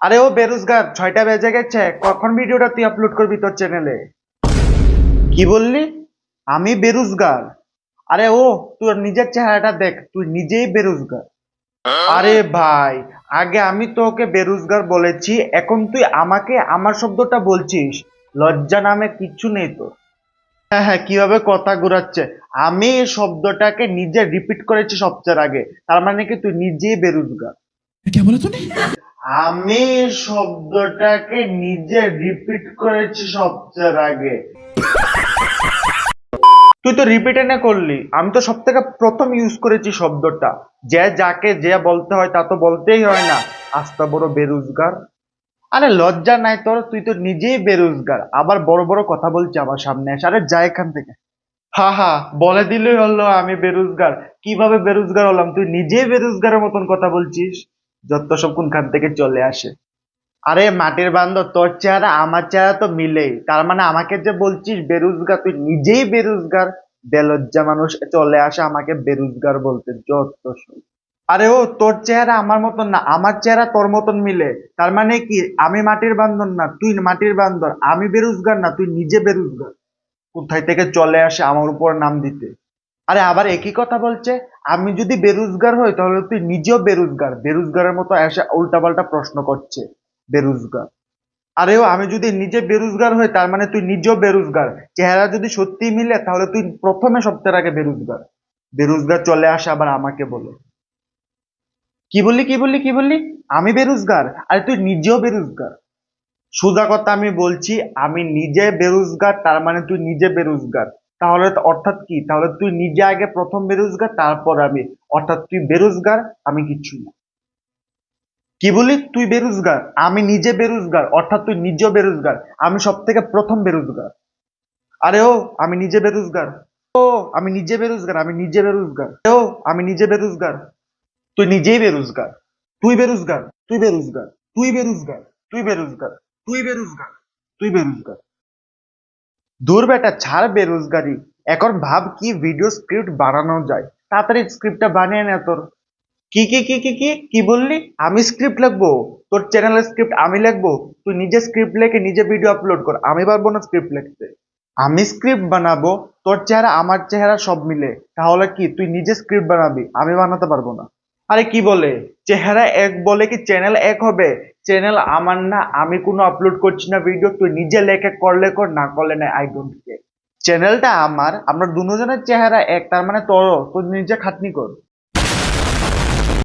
আরে ও বেরোজগার, 6টা বেজে গেছে, কখন ভিডিওটা তুই আপলোড করবি তোর চ্যানেলে? কি বললি? আমি বেরোজগার? আরে ও, তোর নিজের চেহারাটা দেখ, তুই নিজেই বেরোজগার। আরে ভাই, আগে আমি তোকে বেরোজগার বলেছি, এখন তুই আমাকে আমার শব্দটা বলছিস? লজ্জা নামে কিচ্ছু নেই তো। হ্যাঁ হ্যাঁ, কিভাবে কথা ঘুরাচ্ছে। আমি এই শব্দটাকে নিজে রিপিট করেছি সবচেয়ে আগে, তার মানে কি তুই নিজেই বেরোজগার? क्या बोला तूने? আমি এই শব্দটাকে নিজে রিপিট করেছি সবচেয়ে আগে। তুই তো রিপিট এনে করলি, আমি তো সব থেকে প্রথম ইউজ করেছি শব্দটা। যে যাকে যে বলতে হয় তা তো বলতেই হয় না। আস্তা বড় বেরোজগার। আরে লজ্জা নাই তোর? তুই তো নিজেই বেরোজগার, আবার বড় বড় কথা বলছি আমার সামনে এসে। আরে যা এখান থেকে। হা হা, বলে দিলেই হলো আমি বেরোজগার। কিভাবে বেরোজগার হলাম? তুই নিজেই বেরোজগারের মতন কথা বলছিস। যত সব কোনখান থেকে চলে আসে। আরে মাটির বান্দর, তোর চেহারা আমার চেহারা তো মিলেই, তার মানে আমাকে যে বলছিস বেরোজগার, তুই নিজেই বেরোজগার। বেলজ্জা মানুষ চলে আসে আমাকে বেরোজগার বলতে, যত সব। আরে ও, তোর চেহারা আমার মতন না, আমার চেহারা তোর মতন মিলে। তার মানে কি আমি মাটির বান্দর না, তুই মাটির বান্দর? আমি বেরোজগার না, তুই নিজে বেরোজগার। কোথায় থেকে চলে আসে আমার উপর নাম দিতে। আরে আবার একই কথা বলছে। আমি যদি বেরোজগার হই তাহলে তুই নিজেও বেরোজগার, বেরোজগারের মতো এসে উল্টাপাল্টা প্রশ্ন করছে। বেরোজগার? আরেও আমি যদি নিজে বেরোজগার হই তার মানে তুই নিজেও বেরোজগার। চেহারা যদি সত্যি মিলে তাহলে তুই প্রথমে সপ্তাহের আগে বেরোজগার। বেরোজগার চলে আসে আবার আমাকে বলে। কি বললি কি বললি কি বললি? আমি বেরোজগার? আরে তুই নিজেও বেরোজগার। সোজা কথা আমি বলছি, আমি নিজে বেরোজগার, তার মানে তুই নিজে বেরোজগার। তাহলে অর্থাৎ কি? তাহলে তুই নিজে আগে প্রথম বেরোজগার, তারপর আমি। অর্থাৎ তুই বেরোজগার, আমি কিচ্ছু না। কি বলি? তুই বেরোজগার, আমি নিজে বেরোজগার, অর্থাৎ তুই নিজেও বেরোজগার। আমি সব থেকে প্রথম বেরোজগার। আরে ও, আমি নিজে বেরোজগার। ও, আমি নিজে বেরোজগার, আমি নিজে বেরোজগার। ও, আমি নিজে বেরোজগার। তুই নিজেই বেরোজগার। তুই বেরোজগার, তুই বেরোজগার, তুই বেরোজগার, তুই বেরোজগার, তুই বেরোজগার, তুই বেরোজগার। দূর বেটা, ছাড় বেরোজগারি। এখন ভাব কি ভিডিও স্ক্রিপ্ট বানানো যায়। তাড়াতাড়ি স্ক্রিপ্টটা বানিয়ে নে তোর। কি বললি? আমি স্ক্রিপ্ট লিখবো? তোর চ্যানেলের স্ক্রিপ্ট আমি লিখবো? তুই নিজে স্ক্রিপ্ট লিখে নিজে ভিডিও আপলোড কর, আমি পারবো না স্ক্রিপ্ট লিখতে। আমি স্ক্রিপ্ট বানাবো? তোর চেহারা আমার চেহারা সব মিলে, তাহলে কি তুই নিজে স্ক্রিপ্ট বানাবি? আমি বানাতে পারবো না। আরে কি বলে? চেহারা এক বলে কি চ্যানেল এক হবে? চ্যানেল আমার না, আমি কোনো আপলোড করছি না ভিডিও, তুই নিজে লেখে করলে কর, না করলে না, আই ডোন্ট কেয়ার। চ্যানেলটা আমার, আমরা দুজনের চেহারা এক, তার মানে তোর নিজে খাটনি কর।